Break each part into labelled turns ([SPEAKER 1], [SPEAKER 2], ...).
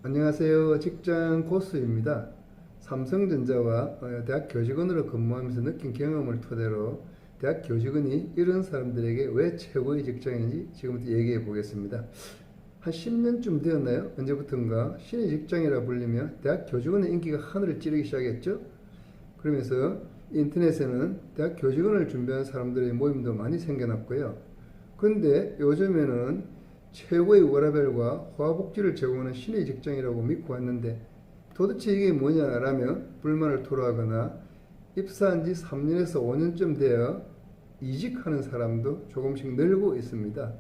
[SPEAKER 1] 안녕하세요. 직장 고수입니다. 삼성전자와 대학 교직원으로 근무하면서 느낀 경험을 토대로 대학 교직원이 이런 사람들에게 왜 최고의 직장인지 지금부터 얘기해 보겠습니다. 한 10년쯤 되었나요? 언제부턴가 신의 직장이라 불리며 대학 교직원의 인기가 하늘을 찌르기 시작했죠. 그러면서 인터넷에는 대학 교직원을 준비하는 사람들의 모임도 많이 생겨났고요. 그런데 요즘에는 최고의 워라밸과 호화복지를 제공하는 신의 직장이라고 믿고 왔는데 도대체 이게 뭐냐라며 불만을 토로하거나 입사한 지 3년에서 5년쯤 되어 이직하는 사람도 조금씩 늘고 있습니다.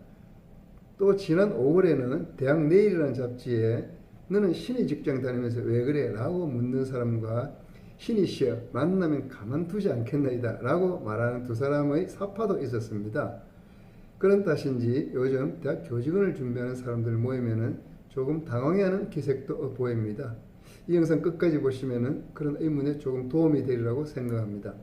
[SPEAKER 1] 또 지난 5월에는 대학 내일이라는 잡지에 너는 신의 직장 다니면서 왜 그래? 라고 묻는 사람과 신이시여 만나면 가만두지 않겠나이다 라고 말하는 두 사람의 사파도 있었습니다. 그런 탓인지 요즘 대학 교직원을 준비하는 사람들 모임에는 조금 당황해하는 기색도 보입니다. 이 영상 끝까지 보시면 그런 의문에 조금 도움이 되리라고 생각합니다.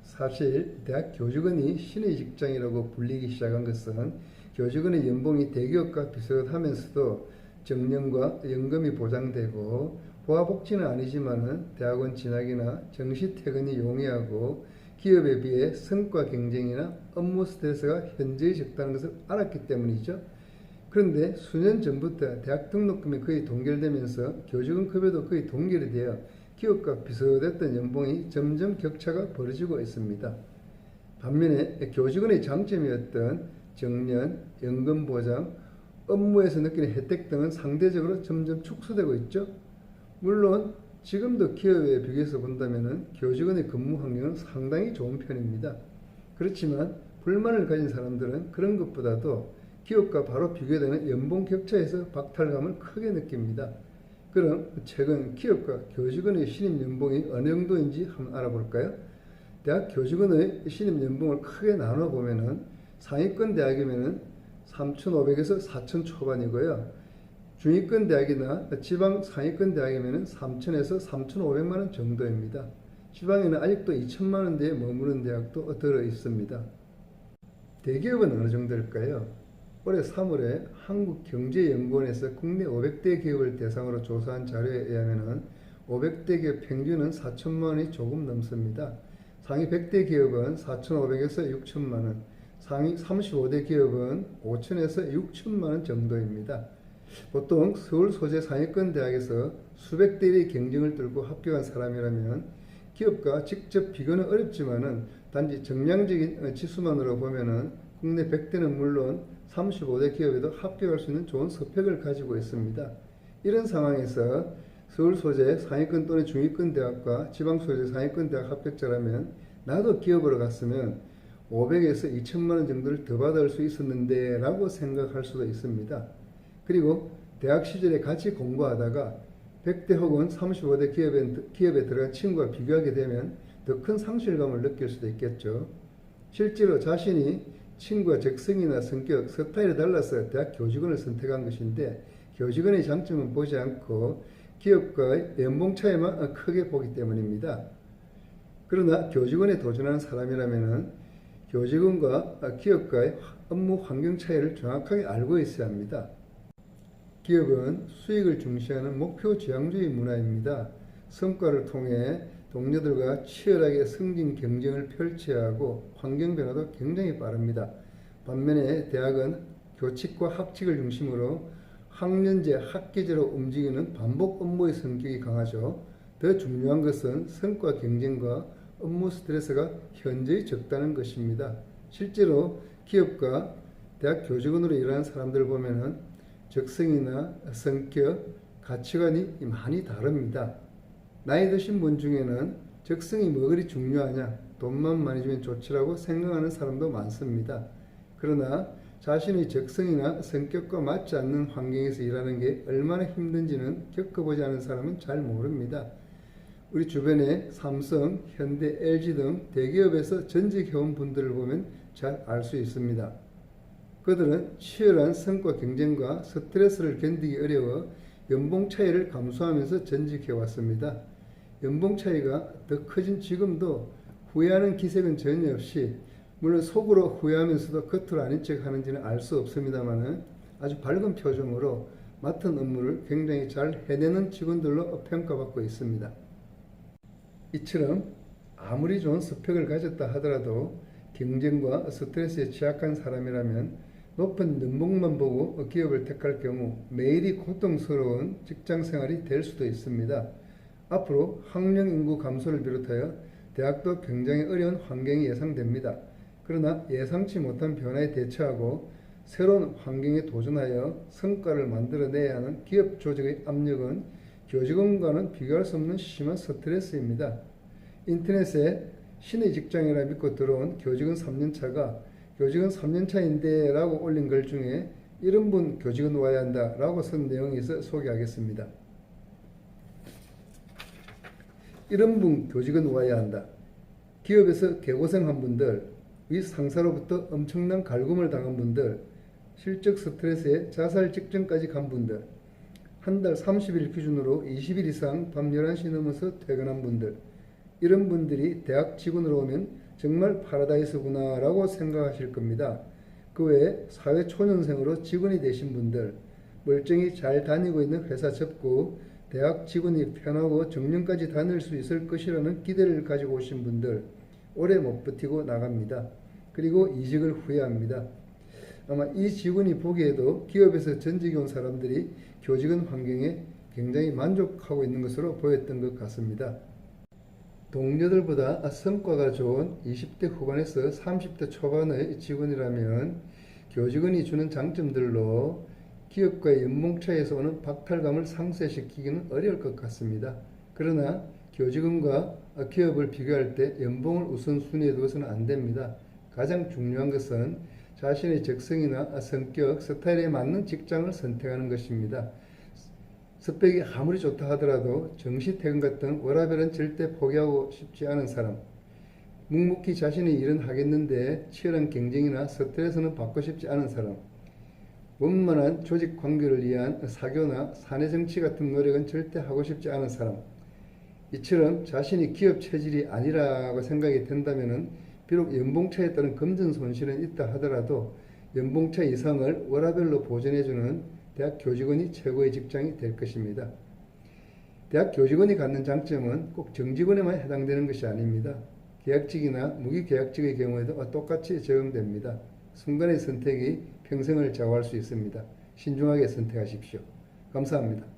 [SPEAKER 1] 사실 대학 교직원이 신의 직장이라고 불리기 시작한 것은 교직원의 연봉이 대기업과 비슷하면서도 정년과 연금이 보장되고 보아복지는 아니지만은 대학원 진학이나 정시 퇴근이 용이하고 기업에 비해 성과 경쟁이나 업무 스트레스가 현저히 적다는 것을 알았기 때문이죠. 그런데 수년 전부터 대학 등록금이 거의 동결되면서 교직원 급여도 거의 동결이 되어 기업과 비슷했던 연봉이 점점 격차가 벌어지고 있습니다. 반면에 교직원의 장점이었던 정년, 연금 보장, 업무에서 느끼는 혜택 등은 상대적으로 점점 축소되고 있죠. 물론 지금도 기업에 비교해서 본다면 교직원의 근무 환경은 상당히 좋은 편입니다. 그렇지만 불만을 가진 사람들은 그런 것보다도 기업과 바로 비교되는 연봉 격차에서 박탈감을 크게 느낍니다. 그럼 최근 기업과 교직원의 신입 연봉이 어느 정도인지 한번 알아볼까요? 대학 교직원의 신입 연봉을 크게 나눠보면 상위권 대학이면 3,500에서 4,000 초반이고요. 중위권 대학이나 지방 상위권 대학이면 3,000에서 3,500만 원 정도입니다. 지방에는 아직도 2천만 원대에 머무는 대학도 들어 있습니다. 대기업은 어느 정도일까요? 올해 3월에 한국경제연구원에서 국내 500대 기업을 대상으로 조사한 자료에 의하면 500대 기업 평균은 4천만 원이 조금 넘습니다. 상위 100대 기업은 4,500에서 6천만 원, 상위 35대 기업은 5천에서 6천만 원 정도입니다. 보통 서울 소재 상위권 대학에서 수백 대의 경쟁을 뚫고 합격한 사람이라면 기업과 직접 비교는 어렵지만은 단지 정량적인 지수만으로 보면은 국내 100대는 물론 35대 기업에도 합격할 수 있는 좋은 스펙을 가지고 있습니다. 이런 상황에서 서울 소재 상위권 또는 중위권 대학과 지방 소재 상위권 대학 합격자라면 나도 기업으로 갔으면 500에서 2천만 원 정도를 더 받을 수 있었는데 라고 생각할 수도 있습니다. 그리고 대학 시절에 같이 공부하다가 100대 혹은 35대 기업에 들어간 친구와 비교하게 되면 더 큰 상실감을 느낄 수도 있겠죠. 실제로 자신이 친구와 적성이나 성격, 스타일에 달라서 대학 교직원을 선택한 것인데 교직원의 장점은 보지 않고 기업과의 연봉 차이만 크게 보기 때문입니다. 그러나 교직원에 도전하는 사람이라면 교직원과 기업과의 업무 환경 차이를 정확하게 알고 있어야 합니다. 기업은 수익을 중시하는 목표 지향주의 문화입니다. 성과를 통해 동료들과 치열하게 승진 경쟁을 펼쳐야 하고 환경 변화도 굉장히 빠릅니다. 반면에 대학은 교칙과 학칙을 중심으로 학년제, 학기제로 움직이는 반복 업무의 성격이 강하죠. 더 중요한 것은 성과 경쟁과 업무 스트레스가 현저히 적다는 것입니다. 실제로 기업과 대학 교직원으로 일하는 사람들을 보면은 적성이나 성격, 가치관이 많이 다릅니다. 나이 드신 분 중에는 적성이 뭐 그리 중요하냐, 돈만 많이 주면 좋지라고 생각하는 사람도 많습니다. 그러나 자신의 적성이나 성격과 맞지 않는 환경에서 일하는 게 얼마나 힘든지는 겪어보지 않은 사람은 잘 모릅니다. 우리 주변에 삼성, 현대, LG 등 대기업에서 전직해온 분들을 보면 잘 알 수 있습니다. 그들은 치열한 성과 경쟁과 스트레스를 견디기 어려워 연봉 차이를 감수하면서 전직해 왔습니다. 연봉 차이가 더 커진 지금도 후회하는 기색은 전혀 없이, 물론 속으로 후회하면서도 겉으로 아닌 척 하는지는 알 수 없습니다만 아주 밝은 표정으로 맡은 업무를 굉장히 잘 해내는 직원들로 평가받고 있습니다. 이처럼 아무리 좋은 스펙을 가졌다 하더라도 경쟁과 스트레스에 취약한 사람이라면 높은 연봉만 보고 기업을 택할 경우 매일이 고통스러운 직장 생활이 될 수도 있습니다. 앞으로 학령 인구 감소를 비롯하여 대학도 굉장히 어려운 환경이 예상됩니다. 그러나 예상치 못한 변화에 대처하고 새로운 환경에 도전하여 성과를 만들어내야 하는 기업 조직의 압력은 교직원과는 비교할 수 없는 심한 스트레스입니다. 인터넷에 신의 직장이라 믿고 들어온 교직원 3년차가 교직원 3년차인데 라고 올린 글 중에 이런 분 교직원 와야 한다 라고 쓴 내용이 있어 소개하겠습니다. 이런 분 교직원 와야 한다. 기업에서 개고생한 분들, 윗 상사로부터 엄청난 갈굼을 당한 분들, 실적 스트레스에 자살 직전까지 간 분들, 한 달 30일 기준으로 20일 이상 밤 11시 넘어서 퇴근한 분들, 이런 분들이 대학 직원으로 오면 정말 파라다이스구나 라고 생각하실 겁니다. 그 외에 사회 초년생으로 직원이 되신 분들, 멀쩡히 잘 다니고 있는 회사 접고 대학 직원이 편하고 정년까지 다닐 수 있을 것이라는 기대를 가지고 오신 분들, 오래 못 버티고 나갑니다. 그리고 이직을 후회합니다. 아마 이 직원이 보기에도 기업에서 전직이 온 사람들이 교직원 환경에 굉장히 만족하고 있는 것으로 보였던 것 같습니다. 동료들보다 성과가 좋은 20대 후반에서 30대 초반의 직원이라면 교직원이 주는 장점들로 기업과의 연봉 차이에서 오는 박탈감을 상쇄시키기는 어려울 것 같습니다. 그러나 교직원과 기업을 비교할 때 연봉을 우선순위에 두어서는 안 됩니다. 가장 중요한 것은 자신의 적성이나 성격, 스타일에 맞는 직장을 선택하는 것입니다. 스펙이 아무리 좋다 하더라도 정시퇴근 같은 워라밸은 절대 포기하고 싶지 않은 사람, 묵묵히 자신의 일은 하겠는데 치열한 경쟁이나 스트레스는 받고 싶지 않은 사람, 원만한 조직 관계를 위한 사교나 사내 정치 같은 노력은 절대 하고 싶지 않은 사람, 이처럼 자신이 기업 체질이 아니라고 생각이 된다면 비록 연봉차에 따른 금전 손실은 있다 하더라도 연봉차 이상을 워라밸로 보전해주는 대학 교직원이 최고의 직장이 될 것입니다. 대학 교직원이 갖는 장점은 꼭 정직원에만 해당되는 것이 아닙니다. 계약직이나 무기계약직의 경우에도 똑같이 적용됩니다. 순간의 선택이 평생을 좌우할 수 있습니다. 신중하게 선택하십시오. 감사합니다.